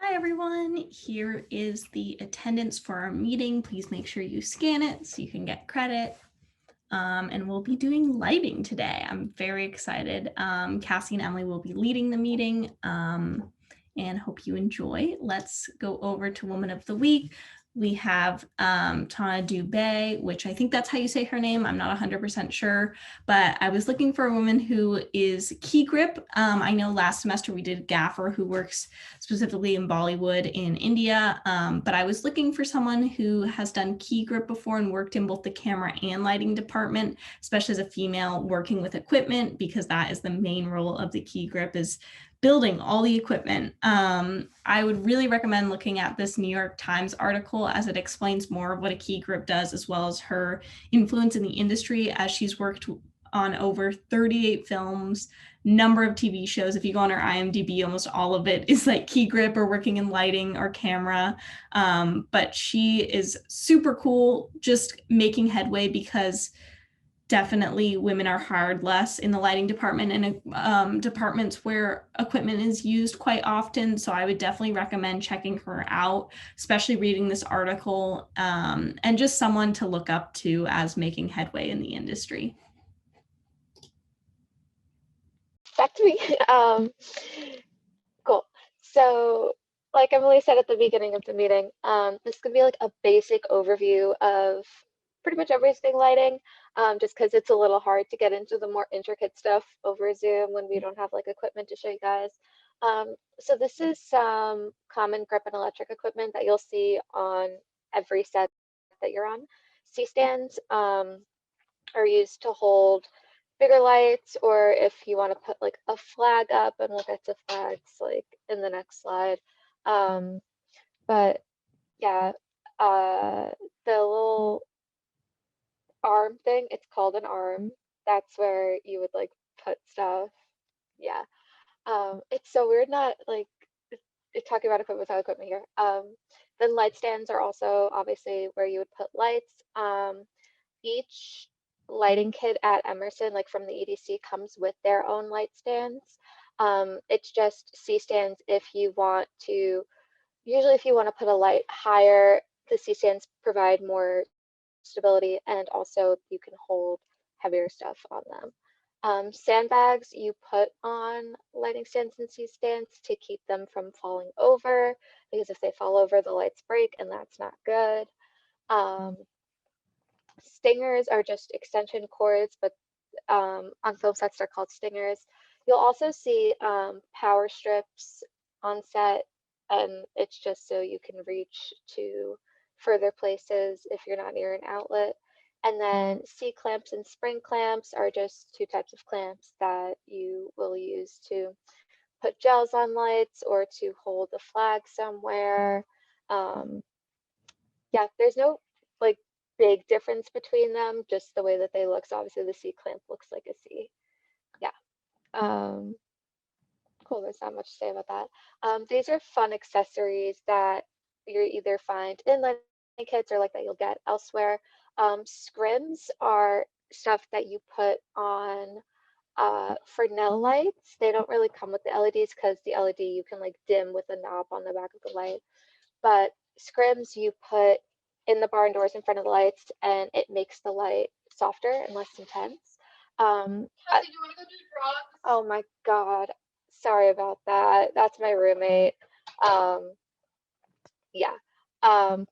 Hi everyone, here is the attendance for our meeting. Please make sure you scan it so you can get credit. And we'll be doing lighting today. I'm very excited. Cassie and Emily will be leading the meeting and hope you enjoy. Let's go over to Woman of the Week. We have Tana Dubé, which I think that's how you say her name. I'm not 100% sure, but I was looking for a woman who is key grip. I know last semester we did Gaffer, who works specifically in Bollywood in India, but I was looking for someone who has done key grip before and worked in both the camera and lighting department, especially as a female working with equipment, because that is the main role of the key grip, is building all the equipment. I would really recommend looking at this New York Times article as it explains more of what a key grip does, as well as her influence in the industry, as she's worked on over 38 films, number of TV shows. If you go on her IMDb, almost all of it is like key grip or working in lighting or camera. But she is super cool, just making headway, because definitely women are hired less in the lighting department and departments where equipment is used quite often. So I would definitely recommend checking her out, especially reading this article, and just someone to look up to as making headway in the industry. Back to me. Cool. So, like Emily said at the beginning of the meeting, this could be like a basic overview of pretty much everything lighting, just because it's a little hard to get into the more intricate stuff over Zoom when we don't have like equipment to show you guys. So this is some common grip and electric equipment that you'll see on every set that you're on. C-stands are used to hold bigger lights, or if you want to put like a flag up, and we'll get to flags like in the next slide. But yeah, the little arm thing, it's called an arm. That's where you would like put stuff. Yeah. It's so weird not like talking about equipment without equipment here. Then light stands are also obviously where you would put lights. Each lighting kit at Emerson, like from the EDC, comes with their own light stands. It's just C stands if you want to, usually if you want to put a light higher, the C stands provide more stability, and also you can hold heavier stuff on them. Sandbags you put on lighting stands and C stands to keep them from falling over, because if they fall over, the lights break, and that's not good. Stingers are just extension cords, but on film sets they're called stingers. You'll also see power strips on set, and it's just so you can reach to further places if you're not near an outlet. And then C-clamps and spring clamps are just two types of clamps that you will use to put gels on lights or to hold a flag somewhere. Yeah, there's no like big difference between them, just the way that they look. So obviously the C clamp looks like a C. Yeah. Cool, there's not much to say about that. These are fun accessories that you either find in lighting kits or like that you'll get elsewhere. Scrims are stuff that you put on Fresnel lights. They don't really come with the LEDs, because the LED you can like dim with a knob on the back of the light. But scrims you put in the barn doors in front of the lights, and it makes the light softer and less intense. Kathy, do you want to go do drugs? Oh my God. Sorry about that. That's my roommate. Yeah.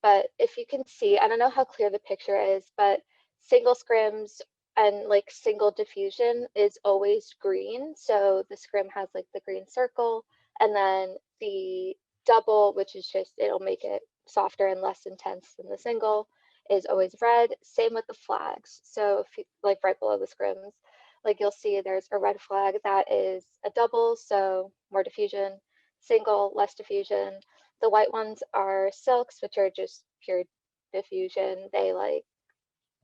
But if you can see, I don't know how clear the picture is, but single scrims and like single diffusion is always green. So the scrim has like the green circle, and then the double, which is just, it'll make it softer and less intense than the single, is always red. Same with the flags. So if you, like right below the scrims, like you'll see there's a red flag that is a double, so more diffusion, single, less diffusion. The white ones are silks, which are just pure diffusion. They like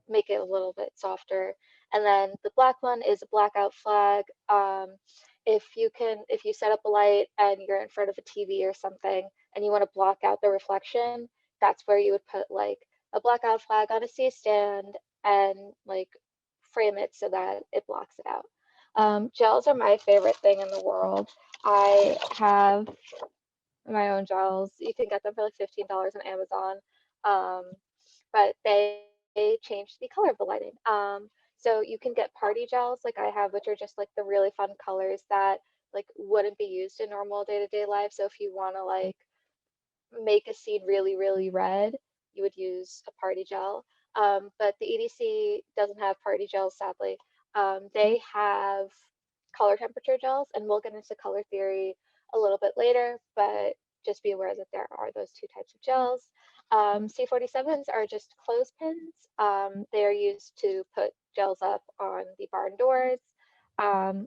make it a little bit softer. And then the black one is a blackout flag. If you set up a light and you're in front of a TV or something and you want to block out the reflection, that's where you would put like a blackout flag on a C stand and like frame it so that it blocks it out. Gels are my favorite thing in the world. I have my own gels. You can get them for like $15 on Amazon. But they change the color of the lighting. So you can get party gels like I have, which are just like the really fun colors that like wouldn't be used in normal day-to-day life. So if you want to like make a scene really, really red, you would use a party gel. But the EDC doesn't have party gels, sadly. They have color temperature gels, and we'll get into color theory a little bit later, but just be aware that there are those two types of gels. C47s are just clothespins. They are used to put gels up on the barn doors. Um,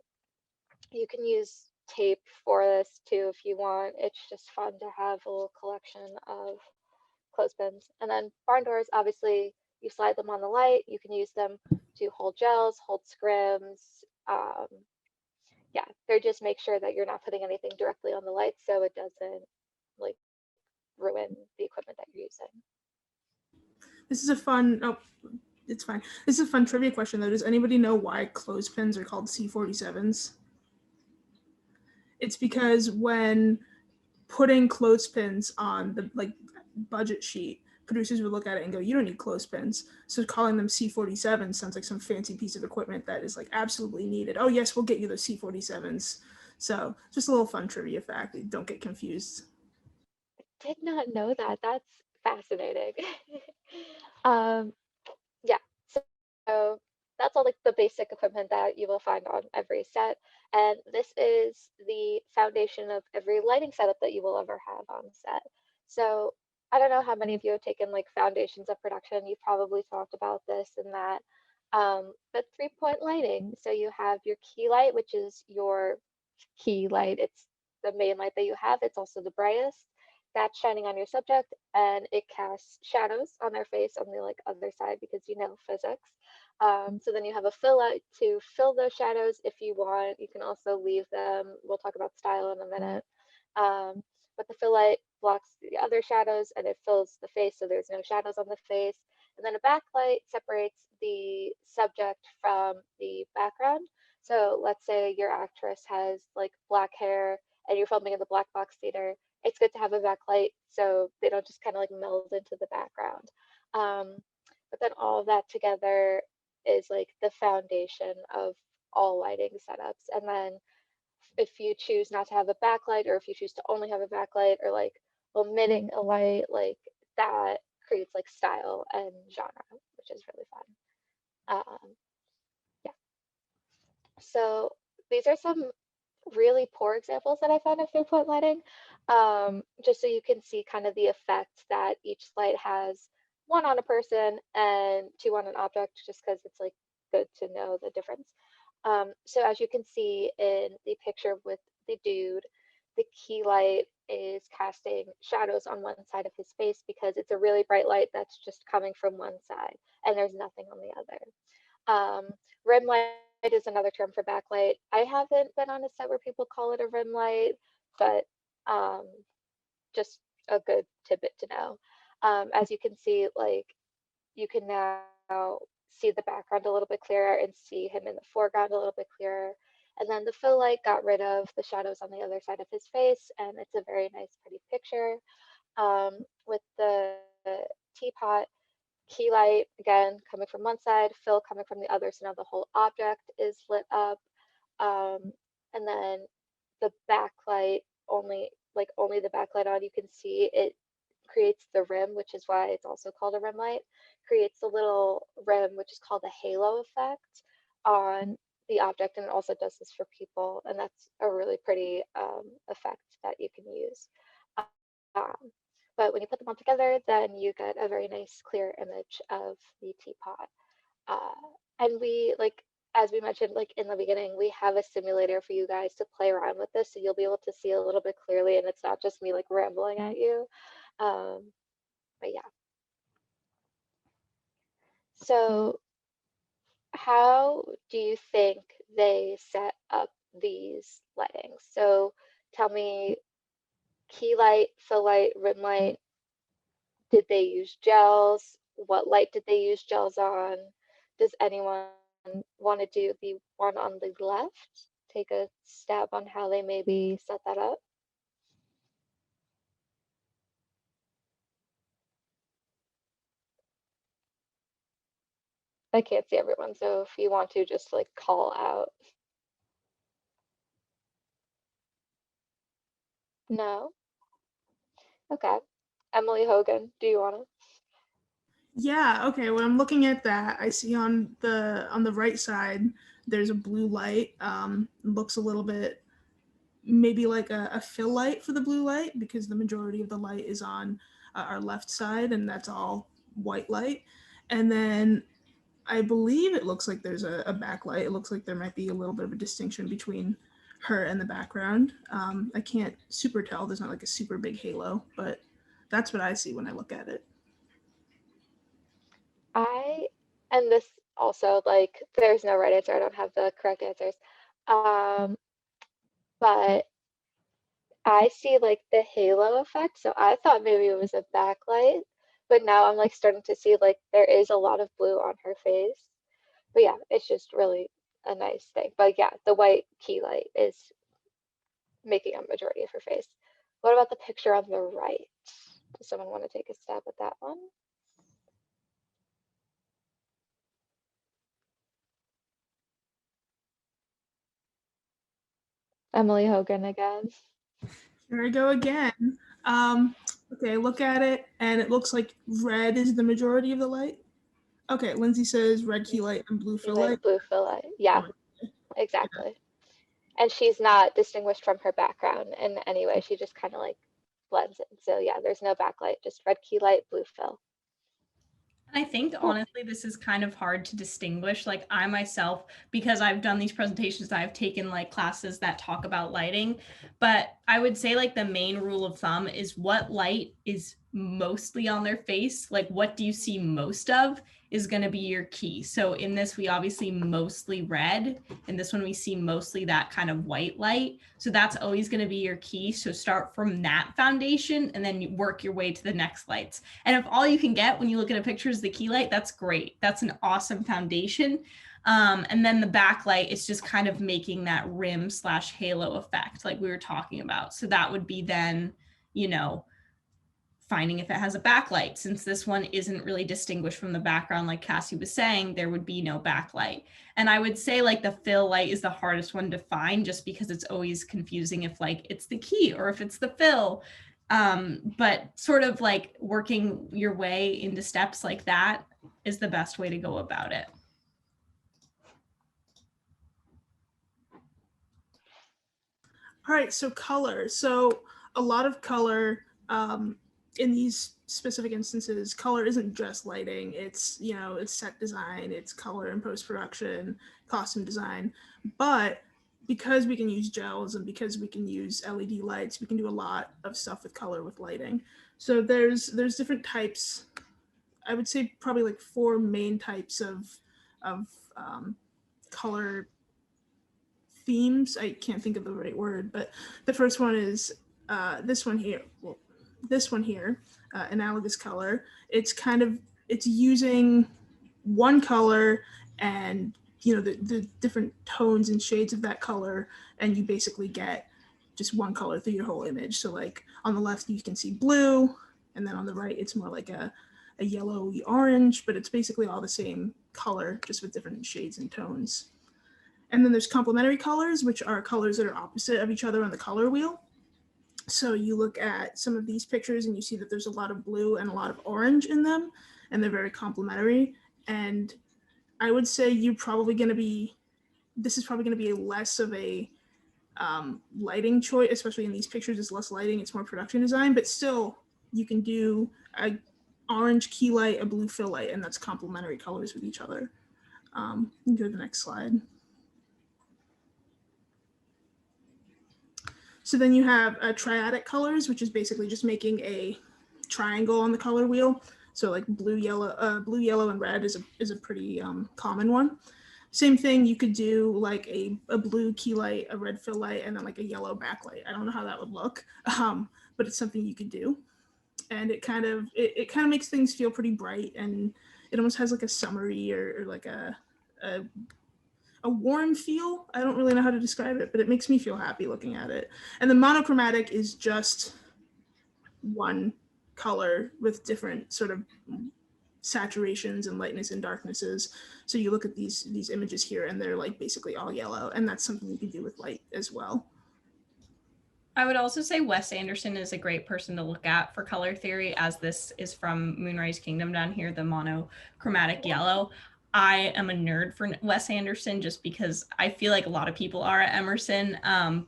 you can use tape for this too if you want. It's just fun to have a little collection of clothespins. And then barn doors, obviously, you slide them on the light. You can use them to hold gels, hold scrims. Yeah, they're just make sure that you're not putting anything directly on the light so it doesn't like ruin the equipment that you're using. This is a fun. Oh, it's fine. This is a fun trivia question though. Does anybody know why clothespins are called C47s? It's because when putting clothespins on the like budget sheet, producers would look at it and go, "You don't need clothespins." So calling them C47 sounds like some fancy piece of equipment that is like absolutely needed. Oh yes, we'll get you those C47s. So just a little fun trivia fact. Don't get confused. Did not know that. That's fascinating. um, yeah, so that's all like the basic equipment that you will find on every set. And this is the foundation of every lighting setup that you will ever have on set. So I don't know how many of you have taken like foundations of production. You've probably talked about this and that. But 3-point lighting. So you have your key light, which is your key light. It's the main light that you have. It's also the brightest. That's shining on your subject, and it casts shadows on their face on the like other side because you know physics. So then you have a fill light to fill those shadows if you want. You can also leave them. We'll talk about style in a minute. Um, but the fill light blocks the other shadows and it fills the face so there's no shadows on the face. And then a backlight separates the subject from the background. So let's say your actress has like black hair and you're filming in the black box theater. It's good to have a backlight so they don't just kind of like meld into the background. But then all of that together is like the foundation of all lighting setups. And then if you choose not to have a backlight or if you choose to only have a backlight or like omitting a light, like that creates like style and genre, which is really fun. Yeah. So these are some really poor examples that I found of 3-point lighting, just so you can see kind of the effect that each light has, one on a person and two on an object, just because it's like good to know the difference. So as you can see in the picture with the dude, the key light is casting shadows on one side of his face because it's a really bright light that's just coming from one side and there's nothing on the other. Rim light is another term for backlight. I haven't been on a set where people call it a rim light, but just a good tidbit to know. As you can see, like you can now see the background a little bit clearer and see him in the foreground a little bit clearer. And then the fill light got rid of the shadows on the other side of his face, and it's a very nice, pretty picture. With the teapot, key light again coming from one side, fill coming from the other, so now the whole object is lit up. And then the backlight only the backlight on, you can see it creates the rim, which is why it's also called a rim light, creates a little rim which is called a halo effect on the object, and it also does this for people, and that's a really pretty effect that you can use. Um, but when you put them all together, then you get a very nice clear image of the teapot. And we like, as we mentioned like in the beginning, we have a simulator for you guys to play around with this, so you'll be able to see a little bit clearly, and it's not just me like rambling at you. But yeah. So how do you think they set up these lightings? So tell me, key light, fill light, rim light, did they use gels? What light did they use gels on? Does anyone want to do the one on the left? Take a stab on how they maybe set that up. I can't see everyone, so if you want to just like call out. No? Okay. Emily Hogan, do you want to? Yeah, okay. When I'm looking at that, I see on the right side there's a blue light. Looks a little bit maybe like a fill light for the blue light, because the majority of the light is on our left side, and that's all white light. And then I believe it looks like there's a backlight. It looks like there might be a little bit of a distinction between her and the background. I can't super tell. There's not like a super big halo, but that's what I see when I look at it. And this also, like, there's no right answer. I don't have the correct answers. But I see like the halo effect. So I thought maybe it was a backlight, but now I'm like starting to see like there is a lot of blue on her face. But yeah, it's just really a nice thing. But yeah, the white key light is making a majority of her face. What about the picture on the right? Does someone want to take a stab at that one? Emily Hogan again. Here I go again. Okay, look at it, and it looks like red is the majority of the light. Okay, Lindsay says red key light and blue fill light. Blue fill light. Yeah, exactly. Yeah. And she's not distinguished from her background in any way. She just kind of like blends in. So yeah, there's no backlight, just red key light, blue fill. I think honestly, this is kind of hard to distinguish. Like I myself, because I've done these presentations, I've taken like classes that talk about lighting, but I would say like the main rule of thumb is what light is mostly on their face. Like what do you see most of is going to be your key. So in this, we obviously mostly red. In this one, we see mostly that kind of white light. So that's always going to be your key. So start from that foundation and then you work your way to the next lights. And if all you can get when you look at a picture is the key light, that's great. That's an awesome foundation. And then the backlight is just kind of making that rim / halo effect like we were talking about. So that would be then, you know, finding if it has a backlight. Since this one isn't really distinguished from the background, like Cassie was saying, there would be no backlight. And I would say like the fill light is the hardest one to find just because it's always confusing if like it's the key or if it's the fill. But sort of like working your way into steps like that is the best way to go about it. All right, so color. So a lot of color in these specific instances, color isn't just lighting. It's, you know, it's set design, it's color in post-production, costume design. But because we can use gels and because we can use LED lights, we can do a lot of stuff with color with lighting. So there's different types. I would say probably like 4 main types of color themes. I can't think of the right word, but the first one is this one here. Well, this one here, analogous color. It's using one color and, you know, the different tones and shades of that color, and you basically get just one color through your whole image. So like on the left you can see blue, and then on the right it's more like a yellowy orange, but it's basically all the same color, just with different shades and tones. And then there's complementary colors, which are colors that are opposite of each other on the color wheel. So you look at some of these pictures and you see that there's a lot of blue and a lot of orange in them, and they're very complementary. And I would say this is probably going to be less of a lighting choice, especially in these pictures. It's less lighting, it's more production design, but still you can do a orange key light, a blue fill light, and that's complementary colors with each other. You can go to the next slide. So then you have triadic colors, which is basically just making a triangle on the color wheel. So like blue, yellow, and red is a pretty common one. Same thing, you could do like a blue key light, a red fill light, and then like a yellow backlight. I don't know how that would look, but it's something you could do. And it kind of makes things feel pretty bright, and it almost has like a summery or like a warm feel. I don't really know how to describe it, but it makes me feel happy looking at it. And the monochromatic is just one color with different sort of saturations and lightness and darknesses. So you look at these images here and they're like basically all yellow, and that's something you can do with light as well. I would also say Wes Anderson is a great person to look at for color theory, as this is from Moonrise Kingdom down here, the monochromatic yellow. I am a nerd for Wes Anderson just because I feel like a lot of people are at Emerson.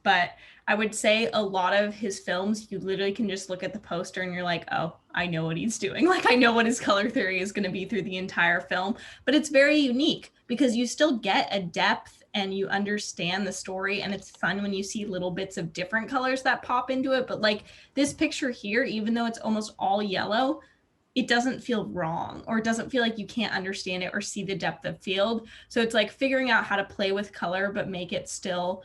But I would say a lot of his films, you literally can just look at the poster and you're like, oh, I know what he's doing. Like, I know what his color theory is going to be through the entire film. But it's very unique because you still get a depth and you understand the story, and it's fun when you see little bits of different colors that pop into it. But like this picture here, even though it's almost all yellow, it doesn't feel wrong, or it doesn't feel like you can't understand it or see the depth of field. So it's like figuring out how to play with color but make it still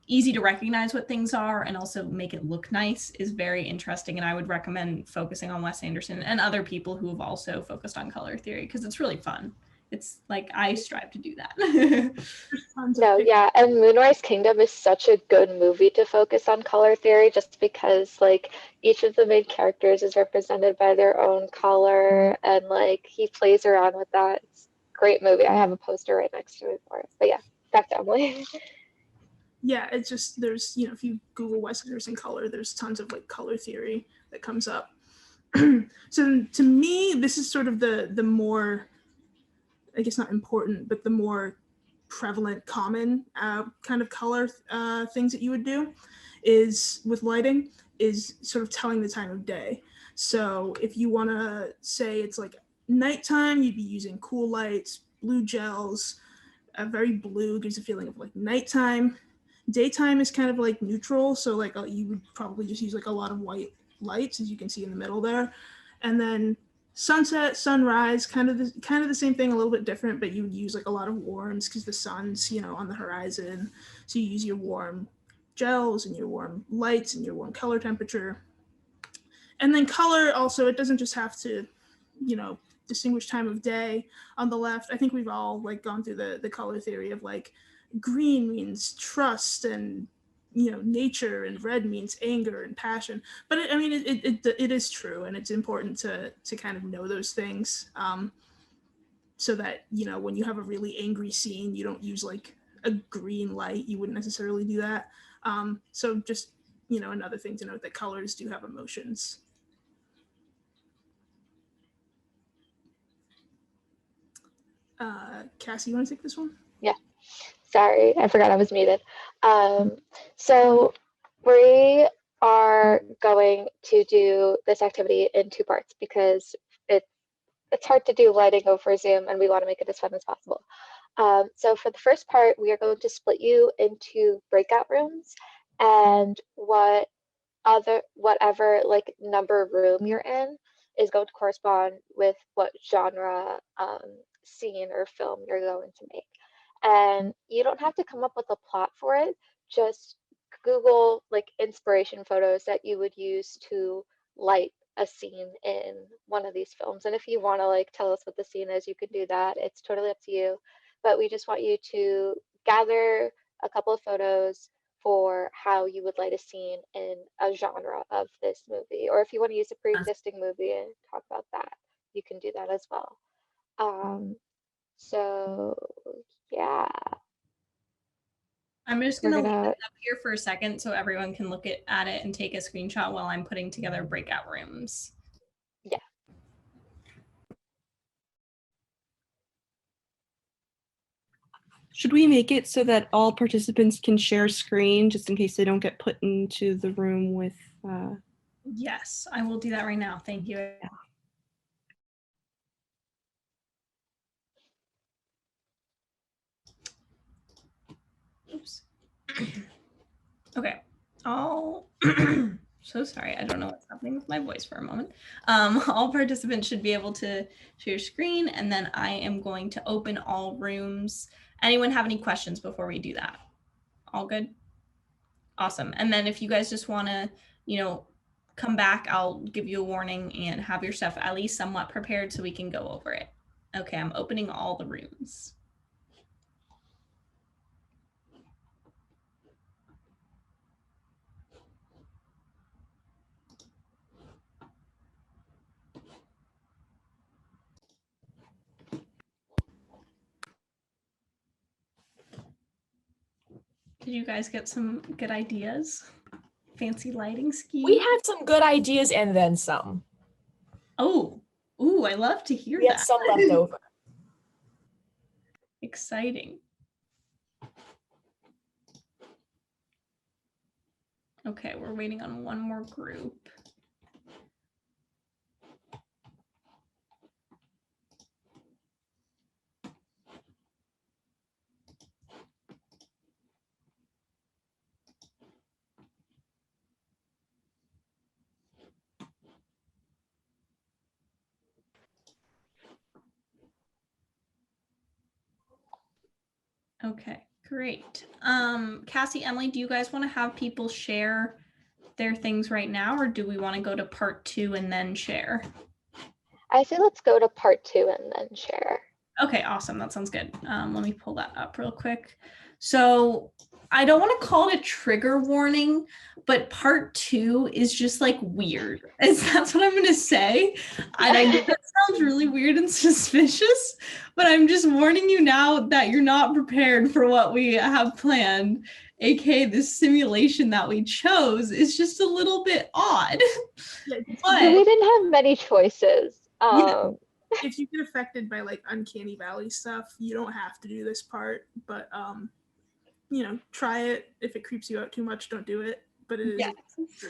easy to recognize what things are and also make it look nice is very interesting. And I would recommend focusing on Wes Anderson and other people who have also focused on color theory because it's really fun. It's like I strive to do that. No, yeah, and Moonrise Kingdom is such a good movie to focus on color theory just because like each of the main characters is represented by their own color and like he plays around with that. It's a great movie. I have a poster right next to it for it. But yeah, back to Emily. Yeah, it's just there's, you know, if you Google Wes Anderson color, there's tons of like color theory that comes up. So to me, this is sort of the more, I guess not important, but the more prevalent, common kind of color things that you would do is with lighting is sort of telling the time of day. So if you want to say it's like nighttime, you'd be using cool lights, blue gels. Very blue gives a feeling of like nighttime. Daytime is kind of like neutral, so like you would probably just use like a lot of white lights, as you can see in the middle there. And then sunset, sunrise, kind of the same thing, a little bit different, but you would use like a lot of warms because the sun's, you know, on the horizon. So you use your warm gels and your warm lights and your warm color temperature. And then color also, it doesn't just have to, you know, distinguish time of day. On the left, I think we've all like gone through the color theory of like green means trust and, you know, nature, and red means anger and passion. But it is true, and it's important to kind of know those things, so that, you know, when you have a really angry scene, you don't use like a green light. You wouldn't necessarily do that. So just, you know, another thing to note that colors do have emotions. Cassie, you want to take this one? Yeah. Sorry, I forgot I was muted. So we are going to do this activity in two parts because it's hard to do lighting over Zoom and we want to make it as fun as possible. So for the first part, we are going to split you into breakout rooms, and whatever like number room you're in is going to correspond with what genre scene or film you're going to make. And you don't have to come up with a plot for it, just Google like inspiration photos that you would use to light a scene in one of these films. And if you want to like tell us what the scene is, you can do that. It's totally up to you. But we just want you to gather a couple of photos for how you would light a scene in a genre of this movie. Or if you want to use a pre-existing movie and talk about that, you can do that as well. So yeah. I'm just going to leave this up here for a second so everyone can look at it and take a screenshot while I'm putting together breakout rooms. Yeah. Should we make it so that all participants can share screen just in case they don't get put into the room with... Yes, I will do that right now. Thank you. Yeah. Oops. Okay. Oh, so sorry. I don't know what's happening with my voice for a moment. All participants should be able to share screen, and then I am going to open all rooms. Anyone have any questions before we do that? All good? Awesome. And then if you guys just want to, you know, come back, I'll give you a warning and have your stuff at least somewhat prepared so we can go over it. Okay, I'm opening all the rooms. Did you guys get some good ideas? Fancy lighting scheme? We had some good ideas and then some. Oh, ooh, I love to hear We had that. some left over. Exciting. Okay, we're waiting on one more group. Okay, great. Cassie, Emily, do you guys want to have people share their things right now, or do we want to go to part 2 and then share? I say let's go to part 2 and then share. Okay, awesome. That sounds good. Let me pull that up real quick. So I don't want to call it a trigger warning, but part 2 is just like weird. That's what I'm going to say. And I know that sounds really weird and suspicious, but I'm just warning you now that you're not prepared for what we have planned. AKA this simulation that we chose is just a little bit odd. We didn't have many choices. If you get affected by like uncanny valley stuff, you don't have to do this part, but you know, try it. If it creeps you out too much, don't do it. But it is. Yes.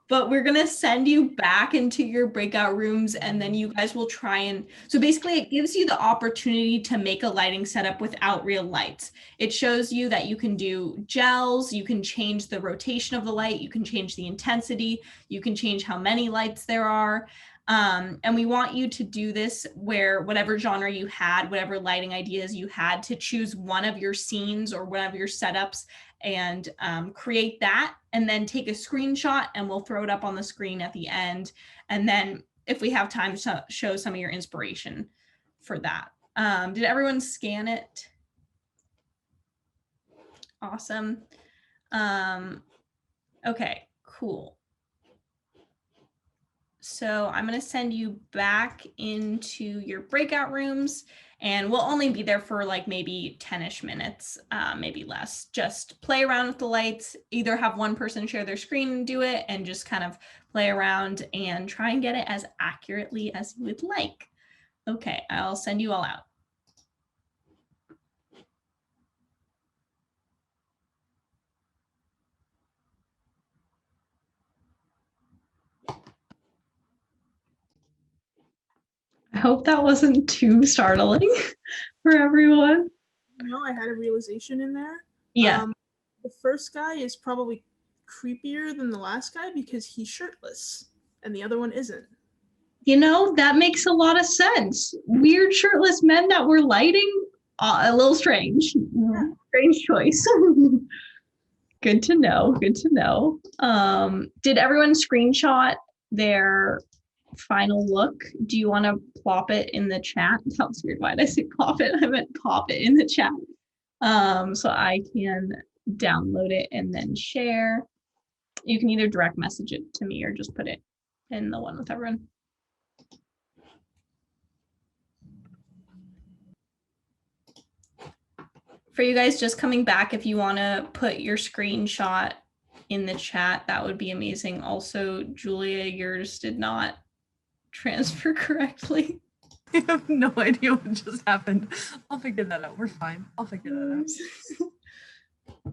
But we're going to send you back into your breakout rooms, and then you guys will try and, so basically it gives you the opportunity to make a lighting setup without real lights. It shows you that you can do gels, you can change the rotation of the light, you can change the intensity, you can change how many lights there are. And we want you to do this where whatever genre you had, whatever lighting ideas you had, to choose one of your scenes or one of your setups and create that, and then take a screenshot, and we'll throw it up on the screen at the end. And then if we have time to show some of your inspiration for that. Did everyone scan it? Awesome. Okay, cool. So I'm going to send you back into your breakout rooms, and we'll only be there for like maybe 10-ish minutes, maybe less. Just play around with the lights, either have one person share their screen and do it, and just kind of play around and try and get it as accurately as you would like. Okay, I'll send you all out. I hope that wasn't too startling for everyone. No, I had a realization in there. Yeah. The first guy is probably creepier than the last guy because he's shirtless, and the other one isn't. You know, that makes a lot of sense. Weird shirtless men that were lighting, a little strange. Yeah. Strange choice. Good to know. Good to know. Did everyone screenshot their final look? Do you want to plop it in the chat? That was weird. Why did I say plop it? I meant pop it in the chat. So I can download it and then share. You can either direct message it to me or just put it in the one with everyone. For you guys just coming back, if you want to put your screenshot in the chat, that would be amazing. Also, Julia, yours did not transfer correctly. I have no idea what just happened. I'll figure that out. We're fine. I'll figure that out.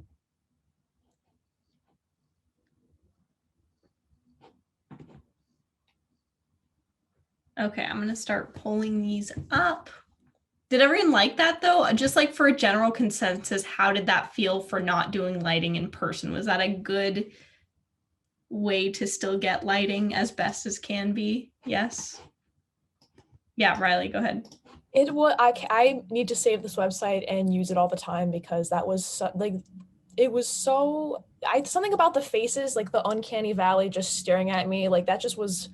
Okay, I'm going to start pulling these up. Did everyone like that though? Just like for a general consensus, how did that feel for not doing lighting in person? Was that a good way to still get lighting as best as can be? Yes. Yeah, Riley, go ahead. It was. I need to save this website and use it all the time because that was like, it was so. Something about the faces, like the uncanny valley, just staring at me, like that just was.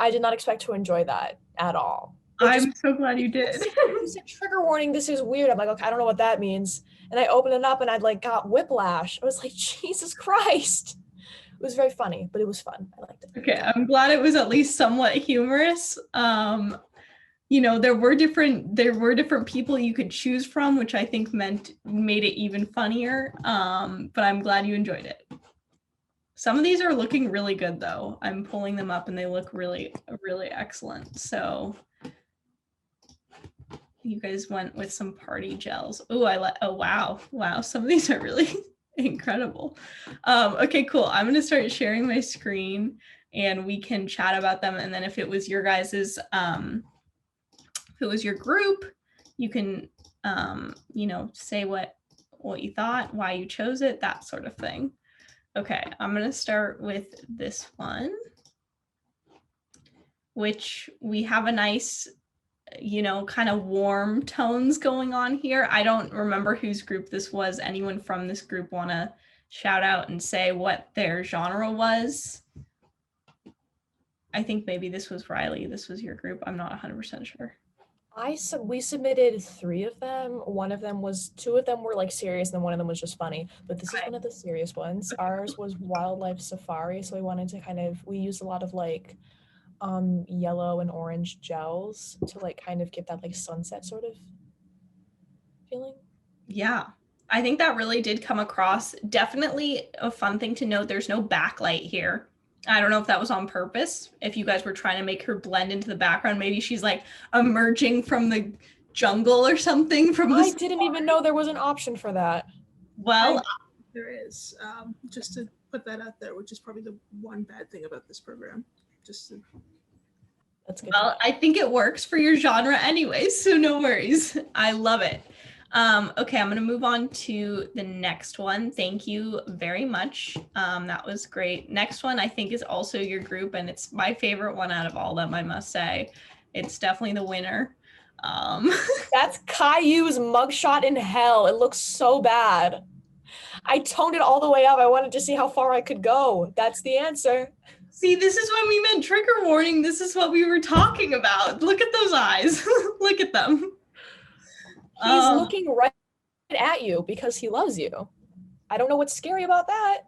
I did not expect to enjoy that at all. I'm so glad you did. You said trigger warning, this is weird. I'm like, okay, I don't know what that means. And I opened it up and I'd like got whiplash. I was like, Jesus Christ. It was very funny, but it was fun. I liked it. Okay, I'm glad it was at least somewhat humorous. you know, there were different people you could choose from, which I think made it even funnier. But I'm glad you enjoyed it. Some of these are looking really good though. I'm pulling them up and they look really, really excellent. So you guys went with some party gels. Oh, wow. Some of these are really incredible. Okay, cool. I'm gonna start sharing my screen and we can chat about them. And then if it was your guys's, if it was your group, you can, you know, say what you thought, why you chose it, that sort of thing. Okay, I'm gonna start with this one, which we have a nice, you know, kind of warm tones going on here. I don't remember whose group this was. Anyone from this group want to shout out and say what their genre was? I think maybe this was Riley. This was your group. I'm not 100% sure. We submitted 3 of them. Two of them were like serious and then one of them was just funny, but this is one of the serious ones. Ours was wildlife safari. So we wanted to we used a lot of like yellow and orange gels to like kind of get that like sunset sort of feeling. Yeah, I think that really did come across. Definitely a fun thing to note. There's no backlight here. I don't know if that was on purpose. If you guys were trying to make her blend into the background, maybe she's like emerging from the jungle or something from the I didn't even know there was an option for that. Well, there is. Just to put that out there, which is probably the one bad thing about this program. That's good. Well, I think it works for your genre anyway, so no worries. I love it. Okay, I'm going to move on to the next one. Thank you very much. That was great. Next one I think is also your group, and it's my favorite one out of all of them, I must say. It's definitely the winner. That's Caillou's mugshot in hell. It looks so bad. I toned it all the way up. I wanted to see how far I could go. That's the answer. See, this is when we meant trigger warning. This is what we were talking about. Look at those eyes. Look at them. He's looking right at you because he loves you. I don't know what's scary about that.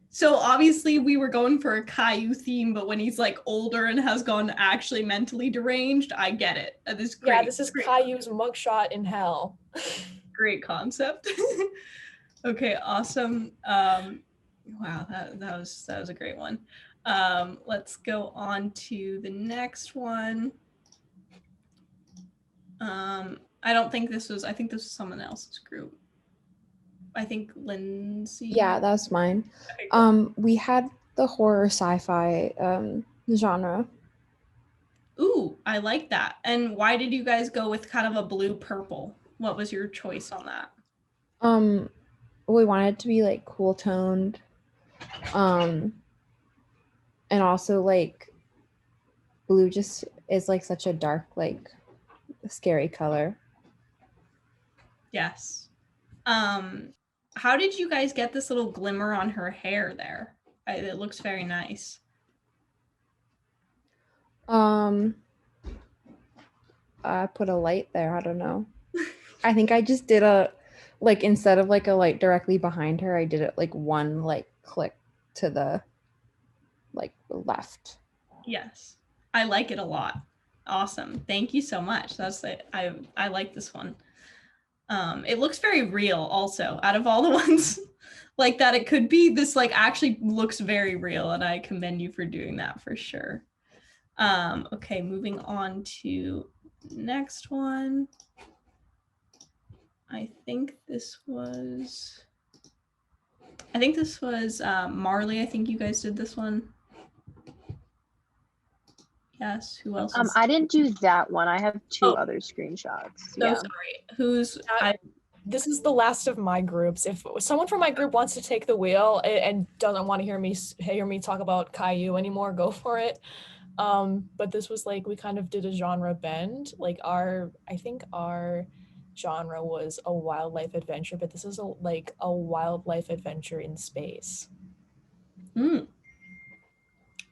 So obviously we were going for a Caillou theme, but when he's like older and has gone actually mentally deranged, I get it. This is great. Yeah, this is Caillou's mugshot in hell. Great concept. Okay, awesome. Wow, that was a great one. Let's go on to the next one. I don't think this was, I think this was someone else's group. I think Lindsay. Yeah, that's mine. Okay, cool. We had the horror sci-fi genre. Ooh, I like that. And why did you guys go with kind of a blue purple? What was your choice on that? We wanted it to be like cool toned. And also like blue just is like such a dark, like scary color. Yes. How did you guys get this little glimmer on her hair there? It looks very nice. I put a light there. I don't know. I think I just did like instead of like a light directly behind her, I did it like one like click to the like left. Yes, I like it a lot. Awesome. Thank you so much. That's I like this one. It looks very real also. Out of all the ones like that, it could be, this like actually looks very real, and I commend you for doing that for sure. Okay, moving on to next one. I think this was Marley. I think you guys did this one. Yes, who else? I didn't do that one. I have 2 other screenshots. So Yeah. sorry. This is the last of my groups. If someone from my group wants to take the wheel and doesn't want to hear me talk about Caillou anymore, go for it. But this was like, we kind of did a genre bend. Like I think our genre was a wildlife adventure, but this is a wildlife adventure in space.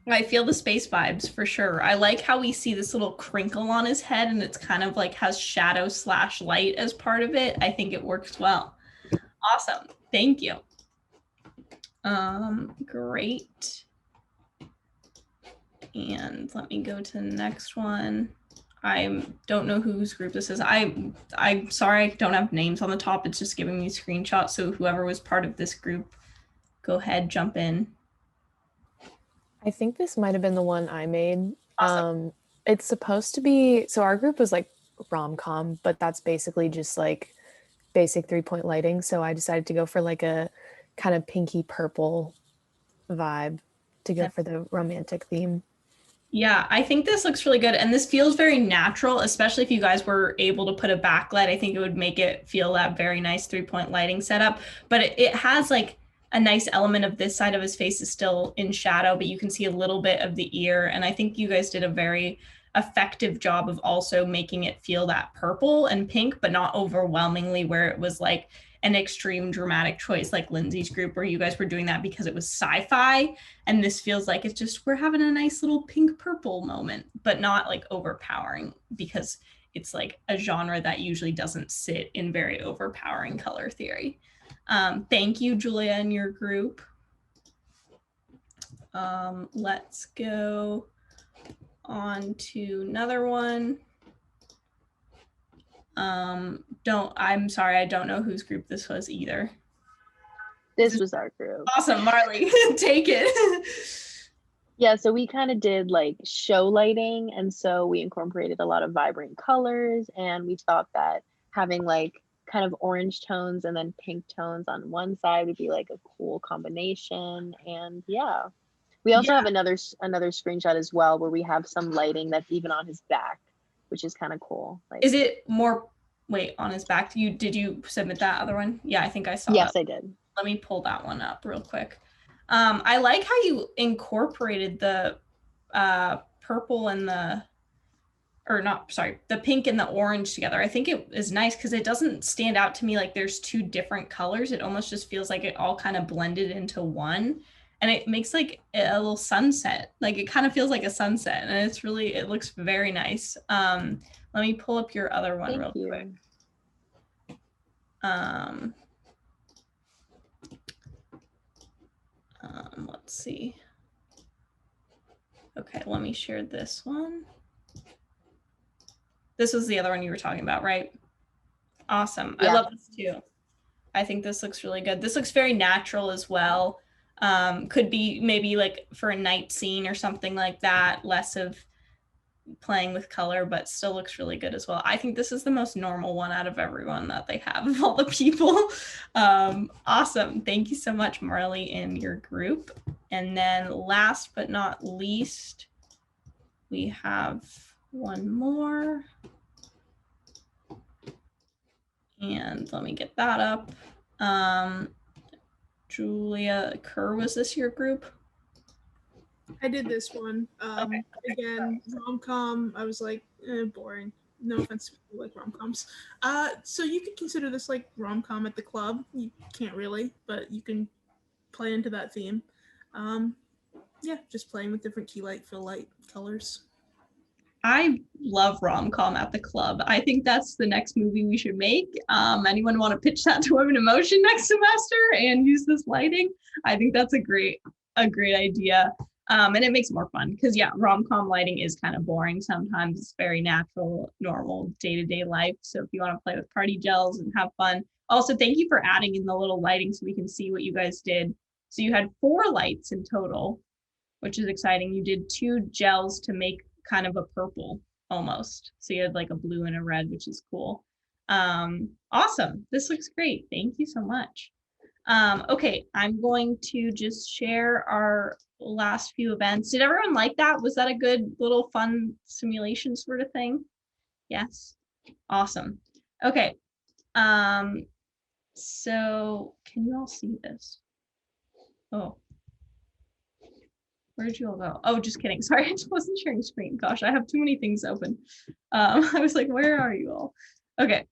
I feel the space vibes for sure. I like how we see this little crinkle on his head, and it's kind of like has shadow / light as part of it. I think it works well. Awesome. Thank you. Great. And let me go to the next one. I don't know whose group this is. I'm sorry, I don't have names on the top. It's just giving me screenshots. So whoever was part of this group, go ahead, jump in. I think this might have been the one I made. Awesome. It's supposed to be, so our group was like romcom, but that's basically just like basic 3-point lighting. So I decided to go for like a kind of pinky purple vibe to go for the romantic theme. Yeah, I think this looks really good. And this feels very natural, especially if you guys were able to put a backlight. I think it would make it feel that very nice 3-point lighting setup. But it has like a nice element of this side of his face is still in shadow, but you can see a little bit of the ear. And I think you guys did a very effective job of also making it feel that purple and pink, but not overwhelmingly where it was like an extreme dramatic choice like Lindsay's group, where you guys were doing that because it was sci-fi. And this feels like it's just, we're having a nice little pink purple moment, but not like overpowering, because it's like a genre that usually doesn't sit in very overpowering color theory. Thank you, Julia, and your group. Let's go on to another one. I'm sorry, I don't know whose group this was either. This was our group. Awesome, Marley, take it. Yeah, so we kind of did like show lighting, and so we incorporated a lot of vibrant colors, and we thought that having like kind of orange tones and then pink tones on one side would be like a cool combination. And yeah, we also have another screenshot as well where we have some lighting that's even on his back, which is kind of cool. Like, is it more, wait, on his back? Did you submit that other one? Yeah, I think I saw yes, that. I did. Let me pull that one up real quick. I like how you incorporated the purple and the pink and the orange together. I think it is nice because it doesn't stand out to me like there's two different colors. It almost just feels like it all kind of blended into one, and it makes like a little sunset. Like it kind of feels like a sunset, and it looks very nice. Let me pull up your other one real quick. Let's see. Okay, let me share this one. This was the other one you were talking about, right? Awesome. Yeah. I love this too. I think this looks really good. This looks very natural as well. Could be maybe like for a night scene or something like that, less of playing with color, but still looks really good as well. I think this is the most normal one out of everyone that they have of all the people. Awesome. Thank you so much, Marley, and your group. And then last but not least, we have one more. And let me get that up. Julia Kerr, was this your group? I did this one. Okay. Again, rom-com. I was like, boring. No offense to people like rom-coms. So you could consider this like rom-com at the club. You can't really, but you can play into that theme. Yeah, just playing with different key light, fill light colors. I love rom-com at the club. I think that's the next movie we should make. Anyone want to pitch that to Women in Motion next semester and use this lighting? I think that's a great idea. And it makes it more fun because rom-com lighting is kind of boring sometimes. It's very natural, normal day-to-day life. So if you want to play with party gels and have fun. Also, thank you for adding in the little lighting so we can see what you guys did. So you had 4 lights in total, which is exciting. You did 2 gels to make kind of a purple almost. So you had like a blue and a red, which is cool. Awesome. This looks great. Thank you so much. Okay, I'm going to just share our last few events. Did everyone like that? Was that a good little fun simulation sort of thing? Yes. Awesome. Okay. So can you all see this? Oh. Where did you all go? Oh, just kidding. Sorry, I just wasn't sharing screen. Gosh, I have too many things open. I was like, where are you all? Okay.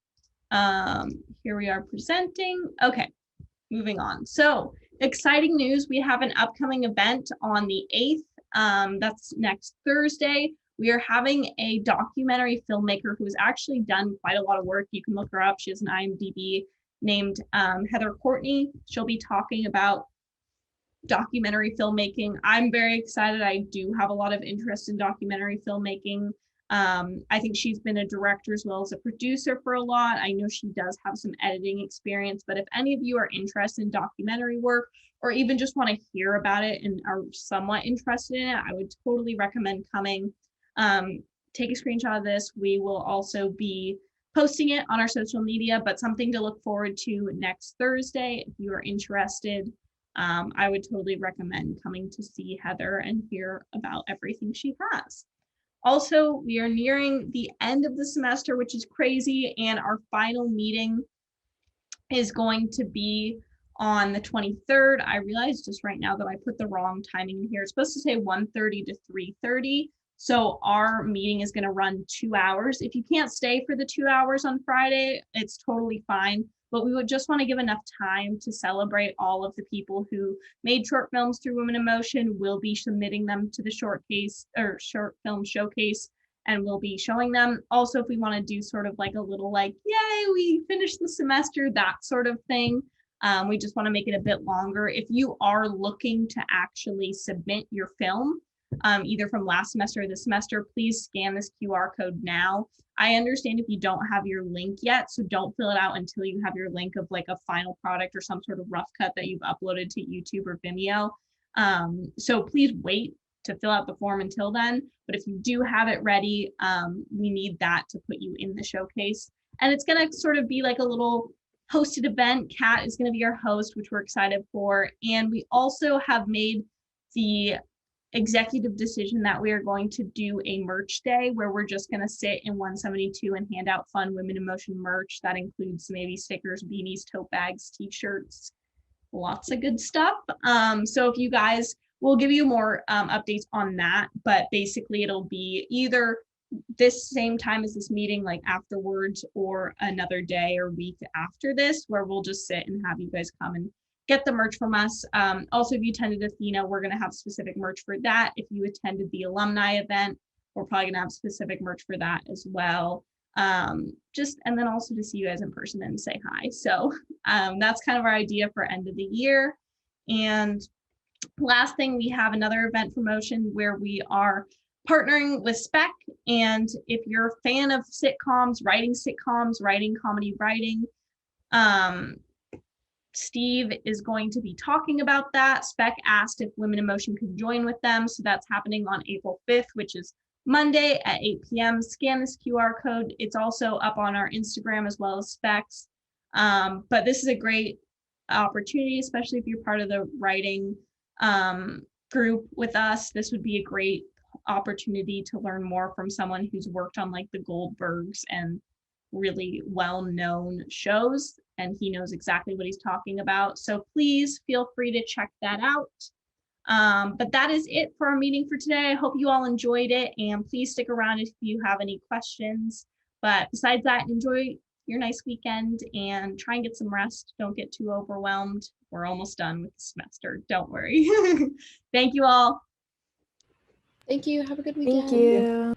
Here we are presenting. Okay, moving on. So exciting news. We have an upcoming event on the 8th. That's next Thursday. We are having a documentary filmmaker who's actually done quite a lot of work. You can look her up. She has an IMDb named Heather Courtney. She'll be talking about documentary filmmaking. I'm very excited. I do have a lot of interest in documentary filmmaking. I think she's been a director as well as a producer for a lot. I know she does have some editing experience, but if any of you are interested in documentary work or even just want to hear about it and are somewhat interested in it, I would totally recommend coming. Take a screenshot of this. We will also be posting it on our social media, but something to look forward to next Thursday. If you are interested, I would totally recommend coming to see Heather and hear about everything she has. Also, we are nearing the end of the semester, which is crazy, and our final meeting is going to be on the 23rd. I realized just right now that I put the wrong timing in here. It's supposed to say 1:30 to 3:30. So our meeting is going to run 2 hours. If you can't stay for the 2 hours on Friday, it's totally fine. But we would just want to give enough time to celebrate all of the people who made short films through Women in Motion. We'll be submitting them to the short film showcase, and we'll be showing them. Also, if we want to do sort of like a little like, yay, we finished the semester, that sort of thing. We just want to make it a bit longer. If you are looking to actually submit your film, either from last semester or this semester, please scan this QR code now. I understand if you don't have your link yet, so don't fill it out until you have your link of like a final product or some sort of rough cut that you've uploaded to YouTube or Vimeo. So please wait to fill out the form until then. But if you do have it ready, we need that to put you in the showcase. And it's going to sort of be like a little hosted event. Kat is going to be our host, which we're excited for. And we also have made the executive decision that we are going to do a merch day where we're just going to sit in 172 and hand out fun Women in Motion merch. That includes maybe stickers, beanies, tote bags, t-shirts, lots of good stuff. So if you guys, we'll give you more updates on that, but basically it'll be either this same time as this meeting, like afterwards, or another day or week after this, where we'll just sit and have you guys come and get the merch from us. Also, if you attended Athena, we're going to have specific merch for that. If you attended the alumni event, we're probably going to have specific merch for that as well. And then also to see you guys in person and say hi. So that's kind of our idea for end of the year. And last thing, we have another event promotion where we are partnering with Spec. And if you're a fan of sitcoms, writing comedy writing, Steve is going to be talking about that. Spec asked if Women in Motion could join with them. So that's happening on April 5th, which is Monday at 8 p.m. Scan this QR code. It's also up on our Instagram as well as Specs. But this is a great opportunity, especially if you're part of the writing group with us. This would be a great opportunity to learn more from someone who's worked on like the Goldbergs and really well-known shows, and he knows exactly what he's talking about. So please feel free to check that out. But that is it for our meeting for today. I hope you all enjoyed it, and please stick around if you have any questions. But besides that, enjoy your nice weekend and try and get some rest. Don't get too overwhelmed. We're almost done with the semester. Don't worry. Thank you all. Thank you. Have a good weekend. Thank you.